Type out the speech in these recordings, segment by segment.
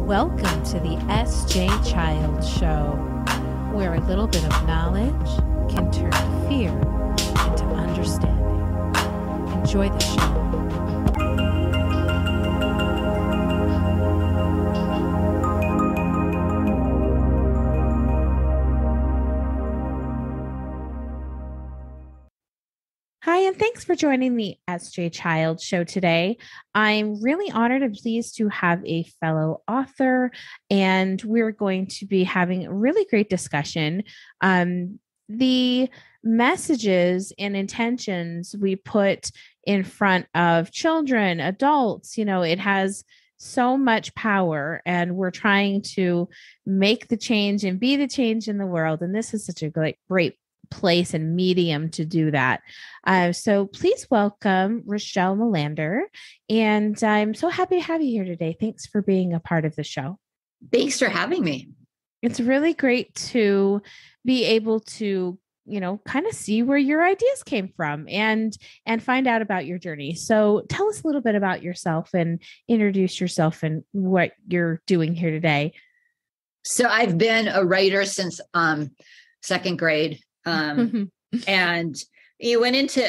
Welcome to the S.J. Child Show, where a little bit of knowledge can turn fear into understanding. Enjoy the show. Hi, and thanks for joining the S.J. Child Show today. I'm really honored and pleased to have a fellow author, and we're going to be having a really great discussion. The messages and intentions we put in front of children, adults, it has so much power, and we're trying to make the change and be the change in the world. And this is such a great place and medium to do that. So please welcome Rochelle Melander. And I'm so happy to have you here today. Thanks for being a part of the show. Thanks for having me. It's really great to be able to, kind of see where your ideas came from and find out about your journey. So tell us a little bit about yourself and introduce yourself and what you're doing here today. So I've been a writer since second grade. And you went into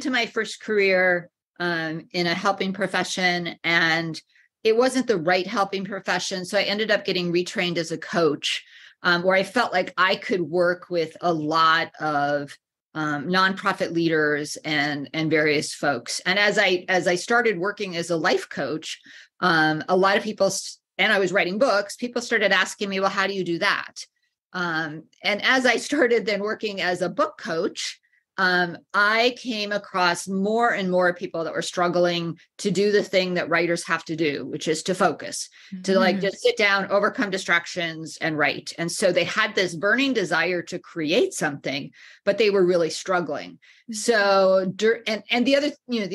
my first career in a helping profession, and it wasn't the right helping profession. So I ended up getting retrained as a coach, where I felt like I could work with a lot of nonprofit leaders and various folks. And as I started working as a life coach, a lot of people, and I was writing books, people started asking me, well, how do you do that? And as I started then working as a book coach, I came across more and more people that were struggling to do the thing that writers have to do, which is to focus, to just sit down, overcome distractions and write. And so they had this burning desire to create something, but they were really struggling. So, and the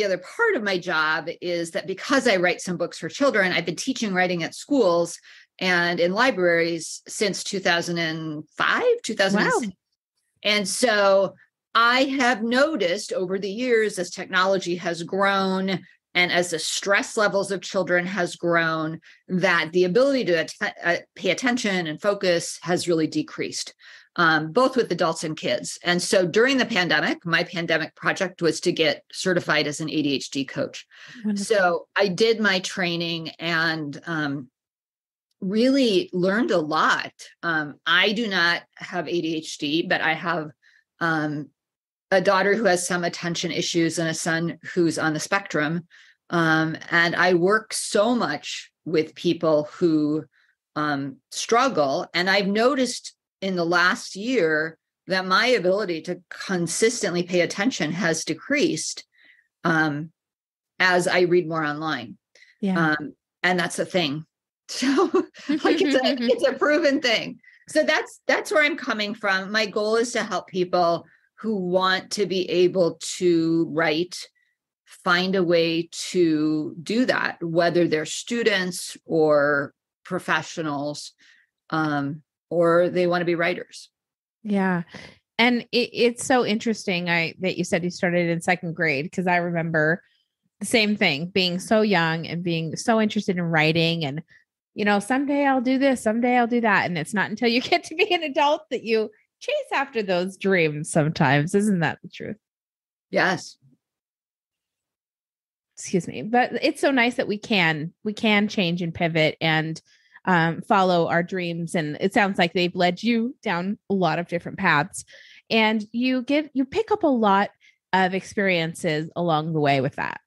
other part of my job is that because I write some books for children, I've been teaching writing at schools and in libraries since 2005, 2006. Wow. And so I have noticed over the years, as technology has grown and as the stress levels of children has grown, that the ability to pay attention and focus has really decreased, both with adults and kids. And so during the pandemic, my pandemic project was to get certified as an ADHD coach. Wonderful. So I did my training and really learned a lot. I do not have ADHD, but I have a daughter who has some attention issues and a son who's on the spectrum. And I work so much with people who struggle. And I've noticed in the last year that my ability to consistently pay attention has decreased as I read more online. Yeah. And that's a thing. So it's a proven thing. So that's where I'm coming from. My goal is to help people who want to be able to write, find a way to do that, whether they're students or professionals, or they want to be writers. Yeah. And it's so interesting that you said you started in second grade, because I remember the same thing, being so young and being so interested in writing and someday I'll do this, someday I'll do that. And it's not until you get to be an adult that you chase after those dreams sometimes. Isn't that the truth? Yes. Excuse me. But it's so nice that we can change and pivot and follow our dreams. And it sounds like they've led you down a lot of different paths. And you pick up a lot of experiences along the way with that.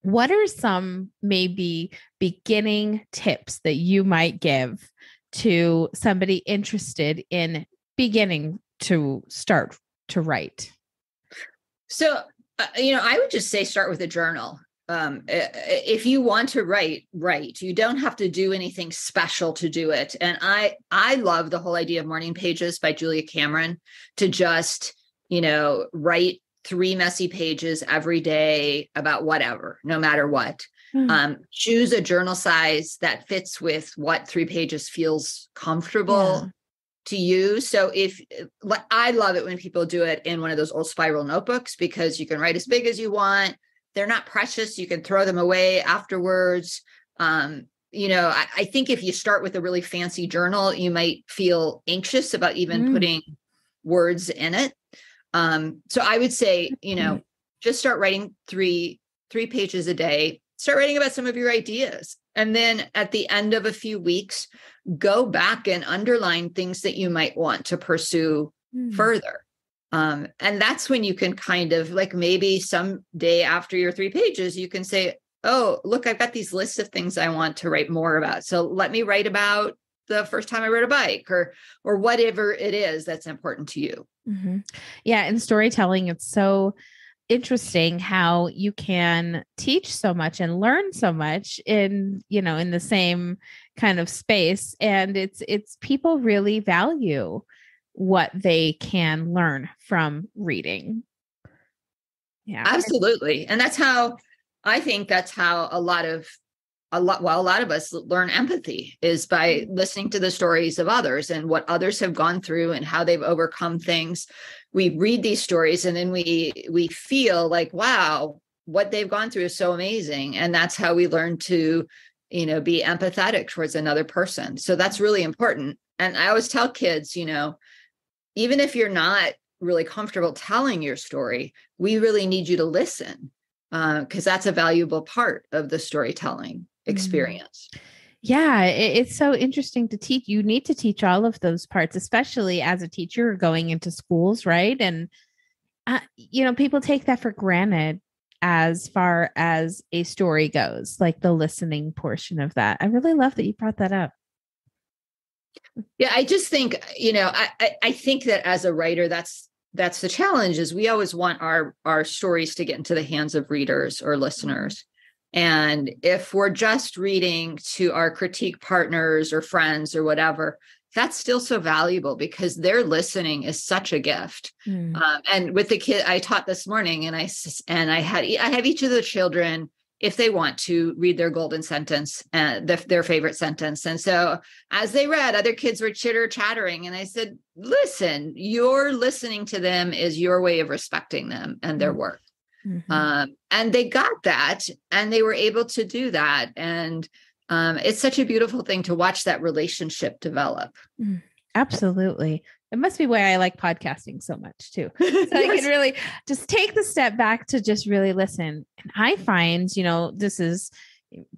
What are some maybe beginning tips that you might give to somebody interested in beginning to start to write? So, I would just say start with a journal. If you want to write. You don't have to do anything special to do it. And I love the whole idea of morning pages by Julia Cameron, to just, write 3 messy pages every day about whatever, no matter what. Choose a journal size that fits with what 3 pages feels comfortable to use. So I love it when people do it in one of those old spiral notebooks, because you can write as big as you want. They're not precious. You can throw them away afterwards. I think if you start with a really fancy journal, you might feel anxious about even putting words in it. So I would say, just start writing three pages a day, start writing about some of your ideas. And then at the end of a few weeks, go back and underline things that you might want to pursue further. And that's when you can kind of like, maybe some day after your 3 pages, you can say, oh, look, I've got these lists of things I want to write more about. So let me write about the first time I rode a bike or whatever it is that's important to you. Mm-hmm. Yeah. And storytelling, it's so interesting how you can teach so much and learn so much in the same kind of space. And it's people really value what they can learn from reading. Yeah, absolutely. And I think that's how a lot of us learn empathy, is by listening to the stories of others and what others have gone through and how they've overcome things. We read these stories and then we feel like, wow, what they've gone through is so amazing. And that's how we learn to, be empathetic towards another person. So that's really important. And I always tell kids, even if you're not really comfortable telling your story, we really need you to listen, because that's a valuable part of the storytelling experience. Yeah, it's so interesting to teach. You need to teach all of those parts, especially as a teacher going into schools, right? And, people take that for granted as far as a story goes, like the listening portion of that. I really love that you brought that up. Yeah, I just think, I think that as a writer, that's the challenge, is we always want our stories to get into the hands of readers or listeners. And if we're just reading to our critique partners or friends or whatever, that's still so valuable, because their listening is such a gift. And with the kid I taught this morning, and I have each of the children, if they want to, read their golden sentence, their favorite sentence. And so as they read, other kids were chattering. And I said, listen, your listening to them is your way of respecting them and their work. And they got that, and they were able to do that. And it's such a beautiful thing to watch that relationship develop. Absolutely. It must be why I like podcasting so much too. So I can really just take the step back to just really listen. And I find, this is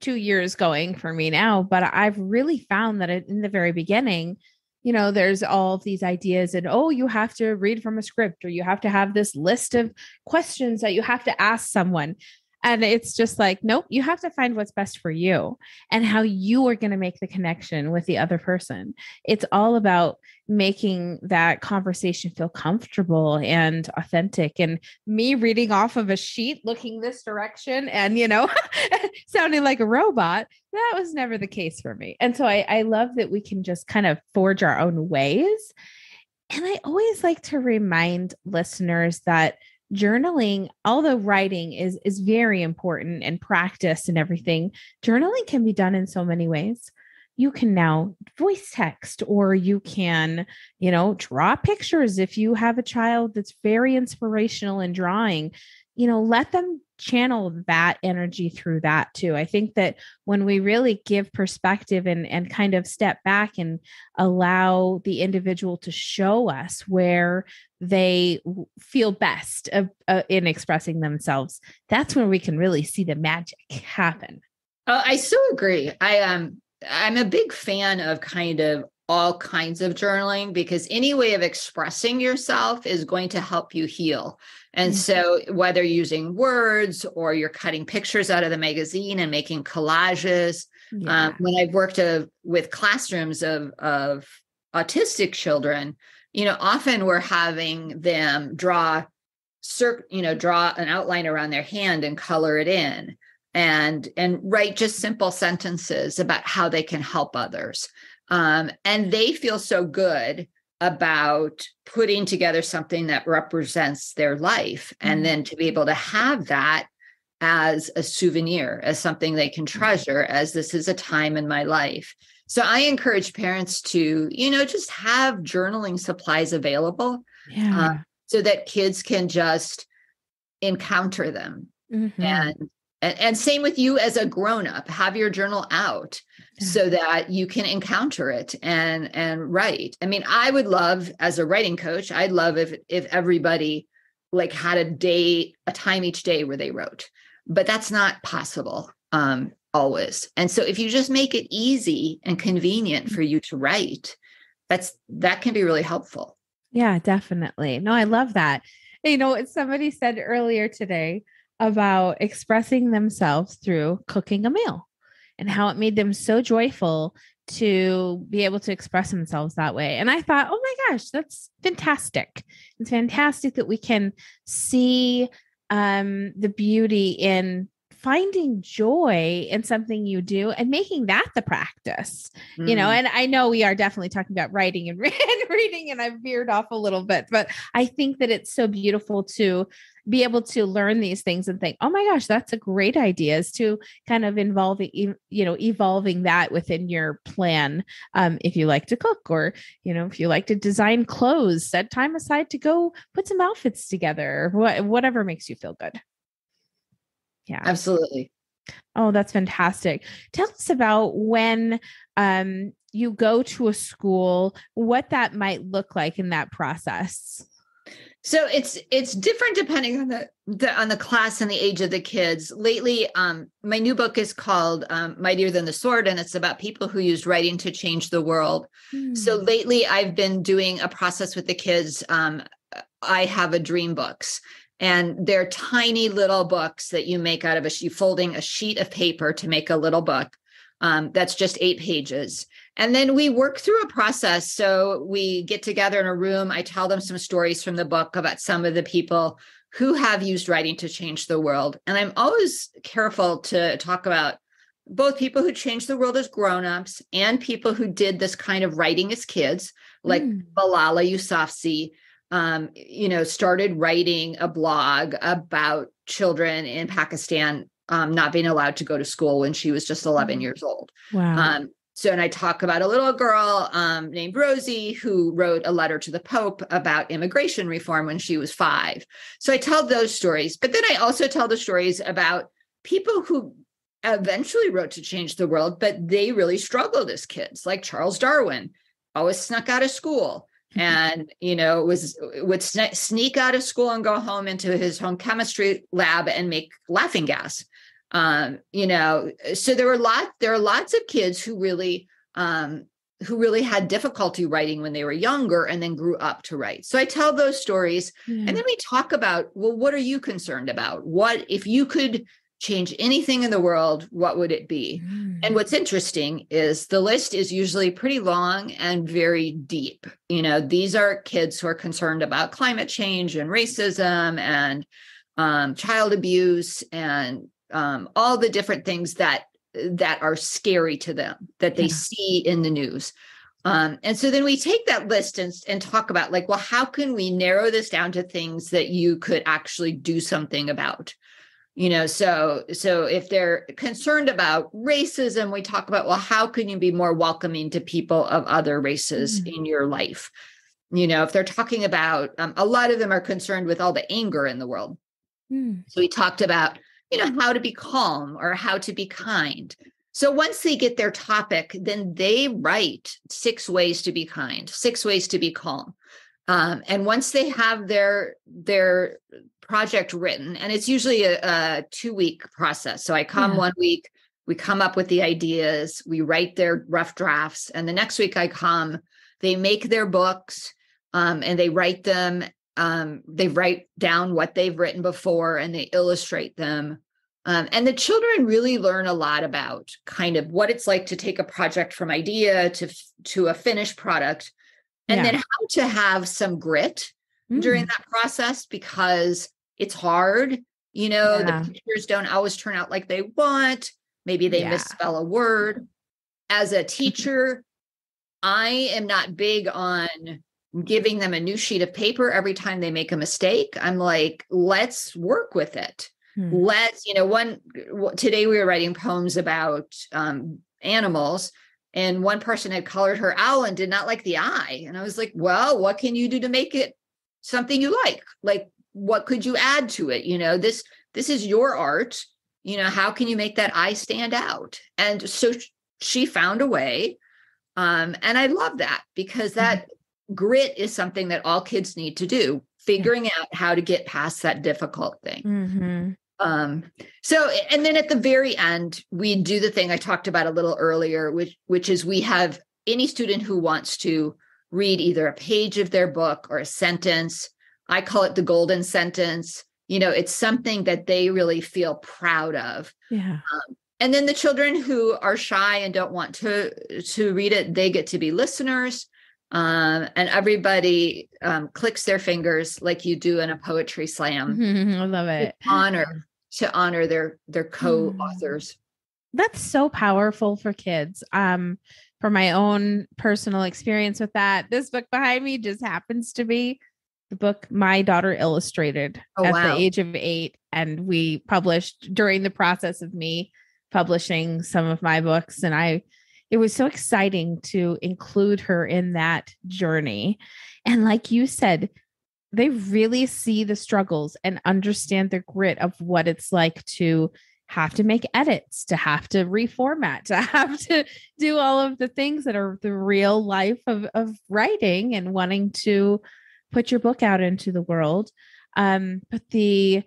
2 years going for me now, but I've really found that in the very beginning, there's all of these ideas and, oh, you have to read from a script, or you have to have this list of questions that you have to ask someone. And it's just like, nope, you have to find what's best for you and how you are going to make the connection with the other person. It's all about making that conversation feel comfortable and authentic. And me reading off of a sheet, looking this direction and, sounding like a robot, that was never the case for me. And so I love that we can just kind of forge our own ways. And I always like to remind listeners that journaling, although writing is very important and practice and everything, journaling can be done in so many ways. You can now voice text, or you can, draw pictures. If you have a child that's very inspirational in drawing, let them channel that energy through that too. I think that when we really give perspective and kind of step back and allow the individual to show us where they feel best in expressing themselves, that's when we can really see the magic happen. I so agree. I'm a big fan of kind of all kinds of journaling, because any way of expressing yourself is going to help you heal. And so whether using words or you're cutting pictures out of the magazine and making collages, when I've worked with classrooms of autistic children, often we're having them draw an outline around their hand and color it in, and write just simple sentences about how they can help others. And they feel so good about putting together something that represents their life. And then to be able to have that as a souvenir, as something they can treasure, as this is a time in my life. So I encourage parents to, just have journaling supplies available, so that kids can just encounter them. And And same with you as a grown-up, have your journal out so that you can encounter it and write. I mean, I would love, as a writing coach, I'd love if everybody like had a time each day where they wrote, but that's not possible always. And so if you just make it easy and convenient for you to write, that can be really helpful. Yeah, definitely. No, I love that. Somebody said earlier today about expressing themselves through cooking a meal and how it made them so joyful to be able to express themselves that way. And I thought, oh my gosh, that's fantastic. It's fantastic that we can see the beauty in finding joy in something you do and making that the practice, and I know we are definitely talking about writing and reading, and I've veered off a little bit, but I think that it's so beautiful to be able to learn these things and think, oh my gosh, that's a great idea, is to kind of evolving that within your plan. If you like to cook, or, if you like to design clothes, set time aside to go put some outfits together, whatever makes you feel good. Yeah. Absolutely. Oh, that's fantastic. Tell us about when you go to a school, what that might look like in that process. So it's different depending on the class and the age of the kids. Lately, my new book is called Mightier Than the Sword, and it's about people who used writing to change the world. So lately, I've been doing a process with the kids. I have a dream books. And they're tiny little books that you make out of folding a sheet of paper to make a little book. That's just 8 pages. And then we work through a process. So we get together in a room. I tell them some stories from the book about some of the people who have used writing to change the world. And I'm always careful to talk about both people who changed the world as grownups and people who did this kind of writing as kids, like Malala Yousafzai. Started writing a blog about children in Pakistan not being allowed to go to school when she was just 11 years old. Wow. And I talk about a little girl named Rosie who wrote a letter to the Pope about immigration reform when she was 5. So I tell those stories, but then I also tell the stories about people who eventually wrote to change the world, but they really struggled as kids, like Charles Darwin, always snuck out of school. And, would sneak out of school and go home into his home chemistry lab and make laughing gas. So there are lots of kids who really had difficulty writing when they were younger and then grew up to write. So I tell those stories and then we talk about, well, what are you concerned about? What, if you could change anything in the world, what would it be? And what's interesting is the list is usually pretty long and very deep. These are kids who are concerned about climate change and racism and child abuse and all the different things that are scary to them, that they see in the news. And so then we take that list and talk about, like, well, how can we narrow this down to things that you could actually do something about? So if they're concerned about racism, we talk about, well, how can you be more welcoming to people of other races in your life? If they're talking about, a lot of them are concerned with all the anger in the world. So we talked about, how to be calm or how to be kind. So once they get their topic, then they write 6 ways to be kind, 6 ways to be calm. And once they have their project written, and it's usually a 2-week process. So I come 1 week, we come up with the ideas, we write their rough drafts. And the next week I come, they make their books and they write them. They write down what they've written before and they illustrate them. And the children really learn a lot about kind of what it's like to take a project from idea to a finished product. And then how to have some grit during that process, because it's hard. The pictures don't always turn out like they want. Maybe they misspell a word. As a teacher, I am not big on giving them a new sheet of paper every time they make a mistake. I'm like, let's work with it. Today we were writing poems about animals. And one person had colored her owl and did not like the eye. And I was like, well, what can you do to make it something you like? Like, what could you add to it? This is your art. how can you make that eye stand out? And so she found a way. And I love that, because that grit is something that all kids need to do, figuring out how to get past that difficult thing. So, and then at the very end, we do the thing I talked about a little earlier, which is we have any student who wants to read either a page of their book or a sentence. I call it the golden sentence. It's something that they really feel proud of. Yeah. And then the children who are shy and don't want to read it, they get to be listeners. And everybody clicks their fingers like you do in a poetry slam. I love it. To honor their co-authors. That's so powerful for kids. For my own personal experience with that, this book behind me just happens to be the book my daughter illustrated at the age of 8. And we published during the process of me publishing some of my books. And it was so exciting to include her in that journey. And like you said, they really see the struggles and understand the grit of what it's like to have to make edits, to have to reformat, to have to do all of the things that are the real life of writing and wanting to put your book out into the world. But the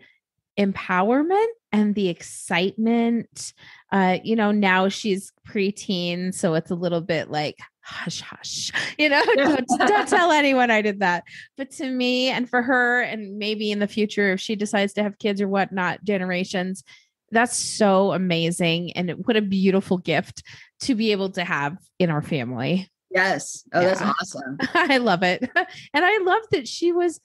empowerment and the excitement, now she's preteen, so it's a little bit like, hush, hush, don't tell anyone I did that. But to me and for her, and maybe in the future, if she decides to have kids or whatnot, generations, that's so amazing. And what a beautiful gift to be able to have in our family. Yes. Oh, yeah. That's awesome. I love it. And I love that she was,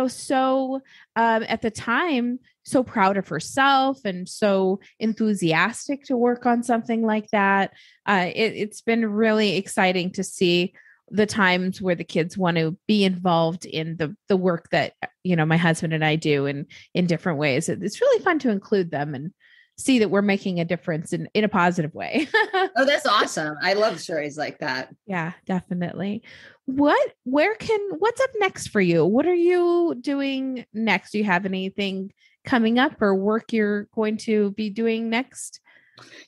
so at the time, so proud of herself and so enthusiastic to work on something like that. It's been really exciting to see the times where the kids want to be involved in the work that, my husband and I do in different ways. It's really fun to include them and see that we're making a difference in a positive way. Oh, that's awesome. I love stories like that. Yeah, definitely. What's up next for you? What are you doing next? Do you have anything coming up or work you're going to be doing next?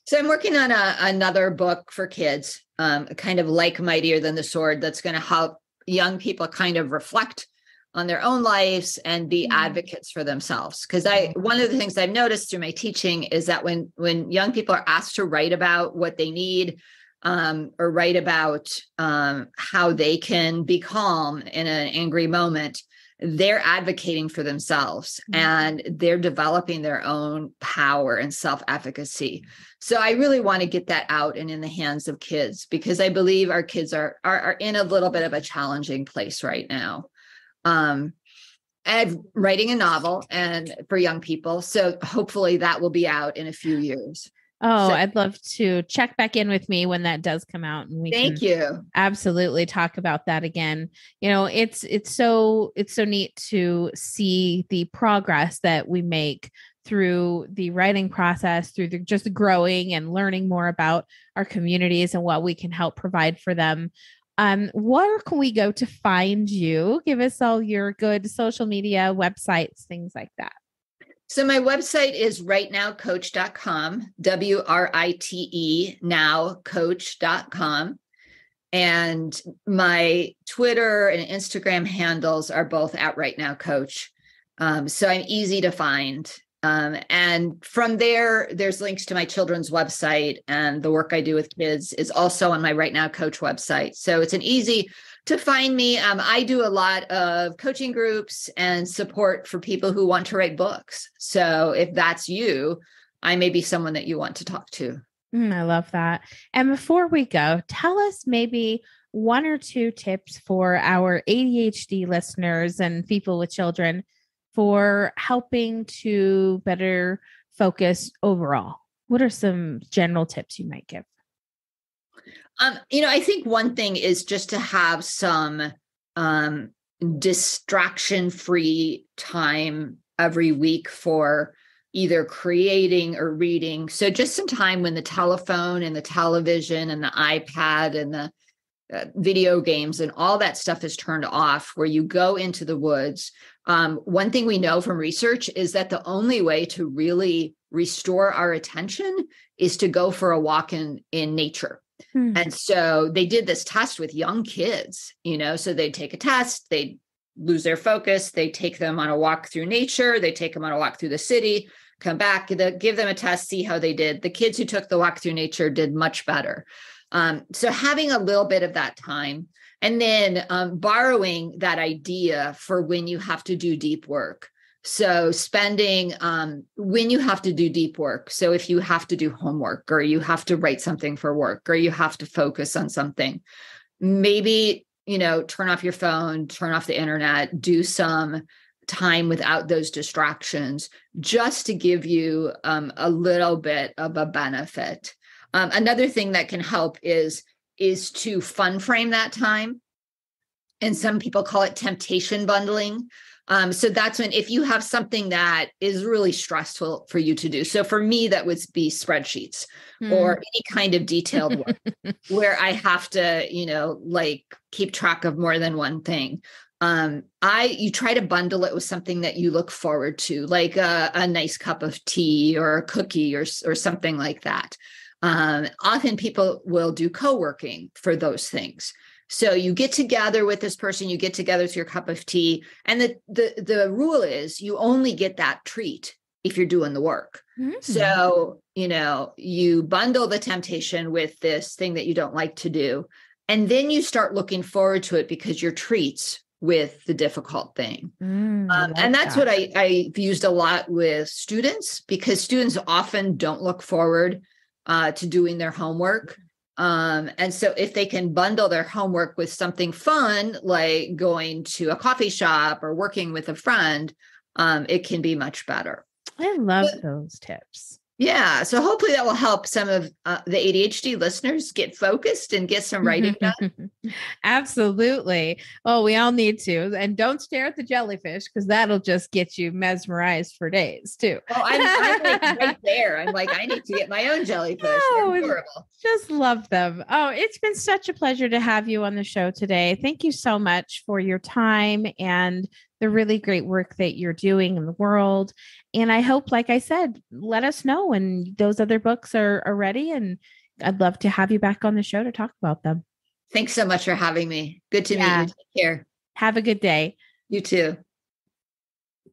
So I'm working on another book for kids, kind of like Mightier Than the Sword, that's going to help young people kind of reflect on their own lives and be advocates for themselves. Because one of the things I've noticed through my teaching is that when young people are asked to write about what they need, or write about how they can be calm in an angry moment, they're advocating for themselves and they're developing their own power and self-efficacy. So I really want to get that out and in the hands of kids, because I believe our kids are in a little bit of a challenging place right now. And writing a novel and for young people. So hopefully that will be out in a few years. Oh, I'd love to check back in with me when that does come out, and we Thank you. Absolutely talk about that again. It's so neat to see the progress that we make through the writing process, through just growing and learning more about our communities and what we can help provide for them. Where can we go to find you? Give us all your good social media, websites, things like that. So my website is rightnowcoach.com, WRITE nowcoach.com. And my Twitter and Instagram handles are both at rightnowcoach. So I'm easy to find. And from there, there's links to my children's website, and the work I do with kids is also on my Right Now Coach website. So it's an easy to find me. I do a lot of coaching groups and support for people who want to write books. So if that's you, I may be someone that you want to talk to. I love that. And before we go, tell us maybe one or two tips for our ADHD listeners and people with children for helping to better focus overall. What are some general tips you might give? I think one thing is just to have some distraction-free time every week for either creating or reading. So just some time when the telephone and the television and the iPad and the video games and all that stuff is turned off, where you go into the woods. One thing we know from research is that the only way to really restore our attention is to go for a walk in nature. And so they did this test with young kids, so they'd take a test, they'd lose their focus, they take them on a walk through nature, they take them on a walk through the city, come back, give them a test, see how they did. The kids who took the walk through nature did much better. So having a little bit of that time, and then borrowing that idea for when you have to do deep work. So spending when you have to do deep work. So if you have to do homework, or you have to write something for work, or you have to focus on something, maybe, turn off your phone, turn off the internet, do some time without those distractions, just to give you a little bit of a benefit. Another thing that can help is to fun frame that time. And some people call it temptation bundling. So that's when, if you have something that is really stressful for you to do. So for me, that would be spreadsheets or any kind of detailed work where I have to, keep track of more than one thing. You try to bundle it with something that you look forward to, like a nice cup of tea or a cookie or something like that. Often people will do co-working for those things. So you get together with this person, you get together with your cup of tea, and the rule is you only get that treat if you're doing the work. So, you bundle the temptation with this thing that you don't like to do, and then you start looking forward to it because your treats with the difficult thing. And that's what I've used a lot with students, because students often don't look forward to doing their homework. And so if they can bundle their homework with something fun, like going to a coffee shop or working with a friend, it can be much better. I love those tips. Yeah. So hopefully that will help some of the ADHD listeners get focused and get some writing done. Absolutely. Oh, we all need to. And don't stare at the jellyfish, because that'll just get you mesmerized for days too. Oh, I'm like right there. I'm like, I need to get my own jellyfish. Oh, they're adorable. Just love them. Oh, it's been such a pleasure to have you on the show today. Thank you so much for your time and the really great work that you're doing in the world. And I hope, like I said, let us know when those other books are ready. And I'd love to have you back on the show to talk about them. Thanks so much for having me. Good to meet you. Take care. Have a good day. You too.